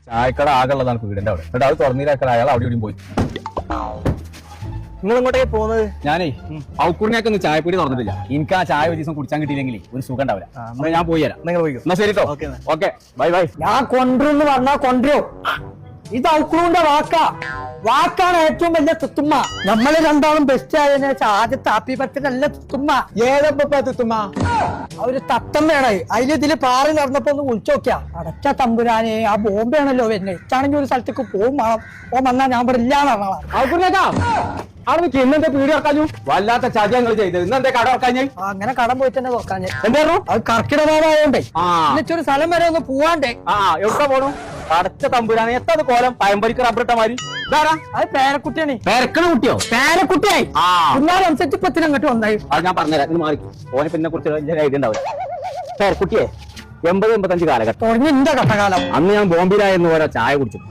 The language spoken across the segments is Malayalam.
ചായക്കട ആകെയുള്ളതാണ് വീടിന്റെ അവിടെ. എന്നിട്ട് അത് തുറന്നിരാക്കാൻ അയാൾ അവിടെ ഇവിടെയും പോയി. നിങ്ങൾ ഇങ്ങോട്ടേക്ക് പോകുന്നത്? ഞാനേ ഔക്കുറിനൊക്കെ ഒന്ന് ചായപ്പൊടി തുറന്നിട്ടില്ല. എനിക്ക് ആ ചായ ഒരു ദിവസം കുടിച്ചാൻ കിട്ടിയില്ലെങ്കിൽ ഒരു സുഖം ഉണ്ടാവില്ല. ഞാൻ പോയി തരാം. നിങ്ങൾ പോയിക്കോ. എന്നാ ശരി. Okay bye bye. ഞാൻ കൊണ്ടുവന്ന് പറഞ്ഞാ കൊണ്ടുവരും. ഇത് ഔക്കളുടെ വാക്കാണ് ഏറ്റവും വലിയ തുത്തുമ്മ. നമ്മള് രണ്ടാളും ബെസ്റ്റ് ആയതിനു ശേഷം ആദ്യത്തെ ഹാപ്പി ബർത്ത്ഡേ അല്ല തുത്തുമ്മ. ഏതപ്പ തുത്തുമ്മ? ഒരു തത്തമ്മയാണ്. അതിലിതില് പാറി നടന്നപ്പോ ഒന്ന് വിളിച്ചു നോക്കിയാ അടച്ച തമ്പുരാനെ ആ ബോംബെയാണല്ലോ വരുന്നത്. ഇച്ചാണെങ്കിൽ ഒരു സ്ഥലത്തേക്ക് പോകും വേണം. ഓ വന്നാ ഞാൻ ഇവിടെ ഇല്ലാന്ന് പറഞ്ഞാ അവിടെ ഇന്നെന്താ പീടി ഇറക്കാഞ്ഞു? വല്ലാത്ത ചതിയങ്ങൾ ചെയ്തത്. ഇന്നെന്താ കട ഇറക്കാഞ്ഞ്? അങ്ങനെ കടം പോയിട്ട് തന്നെ തുറക്കാഞ്ഞ്. എന്തായിരുന്നു അത് കർക്കിടകമായോണ്ടേ എന്നിട്ടൊരു സ്ഥലം വരെ ഒന്ന് പോവാണ്ടേ. എവിടെ പോണു? കടച്ച തമ്പുരാനെ എത്ര കോലം പയമ്പരിക്ക് റബ്ബറിട്ട മാതിരി. അത് പേരക്കുട്ടിയാണ്. പേരക്കണ കുട്ടിയോ? പേരക്കുട്ടിയായി കുഞ്ഞാൽ അനുസരിച്ചപ്പത്തിന് അങ്ങോട്ട് വന്നായി. അത് ഞാൻ പറഞ്ഞുതരാം. മാറി ഓനെ പിന്നെ കുറിച്ച് വലിയ ഐഡിയ ഉണ്ടാവില്ല. പേരക്കുട്ടിയെ 80-85 കാലഘട്ടം തുടങ്ങി എന്റെ ഘട്ടകാലം. അന്ന് ഞാൻ ബോംബിലായെന്ന് ഓരോ ചായ കുടിച്ചു.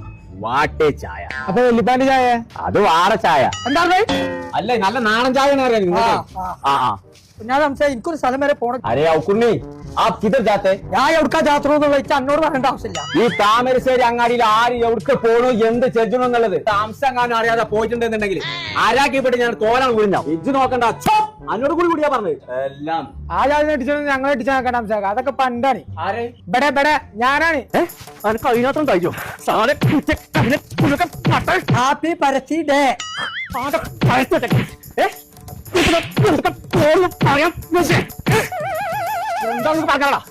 വാട്ടേ ചായ. അപ്പൊ വെള്ളിപ്പാന്റെ ചായ? അത് വാട ചായ. എന്താണ്? അല്ലേ നല്ല നാടൻ ചായ ഞാൻ സംസാരിക്കും. എനിക്കൊരു സ്ഥലം വരെ പോണം. അരേ ഔക്കുണ്ണി ആ കിതർ ജാത്തെ ഞാൻ എവിടുക്കാ ജാത്ര വെച്ചാൽ എന്നോട് പറയേണ്ട ആവശ്യമില്ല. ഈ താമരശ്ശേരി അങ്ങാടിയിൽ ആര് എവിടേക്ക് പോണു എന്ത് ചെജണു എന്നുള്ളത് താമസങ്ങാനും അറിയാതെ പോയിട്ടുണ്ടെന്നുണ്ടെങ്കിൽ ആരാക്കിപ്പെട്ട് ഞാൻ കോലാണ് കുഴിഞ്ഞാ ഇജ്ജ് നോക്കണ്ട. എന്നോട് കൂടി കൂടിയാ പറഞ്ഞത് എല്ലാം. ആ ജാതി അടിച്ചത് ഞങ്ങൾ അടിച്ചാൽ അതൊക്കെ പണ്ടാണ്. ആരെ ഇവിടെ ഞാനാണ്. അതിനകത്തും കഴിച്ചോ ഹാപ്പി ബർത്ത്ഡേ.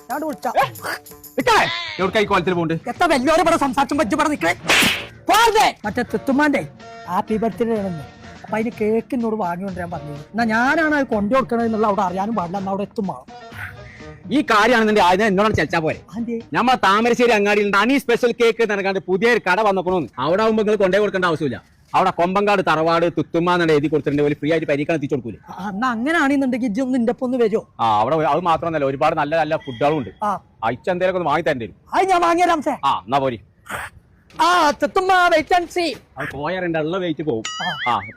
ഞാൻ വിളിച്ചാ കോലത്തിൽ പോണ്ട് എത്ര വലിയോരെ ഇവിടെ സംസാരിച്ചും പറ്റി ഇവിടെ നിൽക്കേ പോണ്ടേ. മറ്റേ തുത്തുമാന്റെ ഹാപ്പി ബർത്ത്ഡേ ആണെന്ന്. അപ്പൊ അതിന് കേക്ക് എന്നോട് വാങ്ങിക്കൊണ്ടിരാൻ പറഞ്ഞു. എന്നാ ഞാനാണ് അത് കൊണ്ടു കൊടുക്കണത് എന്നുള്ള അവിടെ അറിയാനും പാടില്ല. എന്നാ അവിടെ എത്തും വേണം. ഈ കാര്യമാണെന്നുണ്ടെങ്കിൽ ആദ്യം എന്നോട് ചർച്ചാ പോലെ. നമ്മളെ താമരശ്ശേരി അങ്ങാടിയിൽ അനി സ്പെഷ്യൽ കേക്ക് നടക്കാണ്ട് പുതിയൊരു കട വന്നോന്ന്. അവിടെ ആവുമ്പോൾ നിങ്ങൾ കൊണ്ടേ കൊടുക്കേണ്ട ആവശ്യമില്ല. അവിടെ കൊമ്പങ്കാട് തറവാട് തുത്തുമ്മ എന്നെ എഴുതി കൊടുത്തിട്ടുണ്ട്. ഫ്രീ ആയിട്ട് പരീക്ഷണം എത്തിച്ചു കൊടുക്കൂലേ. എന്നാ അങ്ങനെയാണെന്നുണ്ടെങ്കിൽ ഇജ്ജ് ഒന്ന് നിന്റെ ഒപ്പം ഒന്ന് വരുമോ? അവിടെ അത് മാത്രമല്ല ഒരുപാട് നല്ല നല്ല ഫുഡുകളും ഉണ്ട്. അയച്ച എന്തെങ്കിലും ഒന്ന് വാങ്ങി തരേണ്ടി വരും. അത് ഞാൻ വാങ്ങിയരാം. എന്നാ പോരി. തുത്തുമ്മ വെയിറ്റ് ആൻഡ് സീ. അത് പോയാറുണ്ട് ഉള്ള വെയിറ്റ് പോകും. പോരി.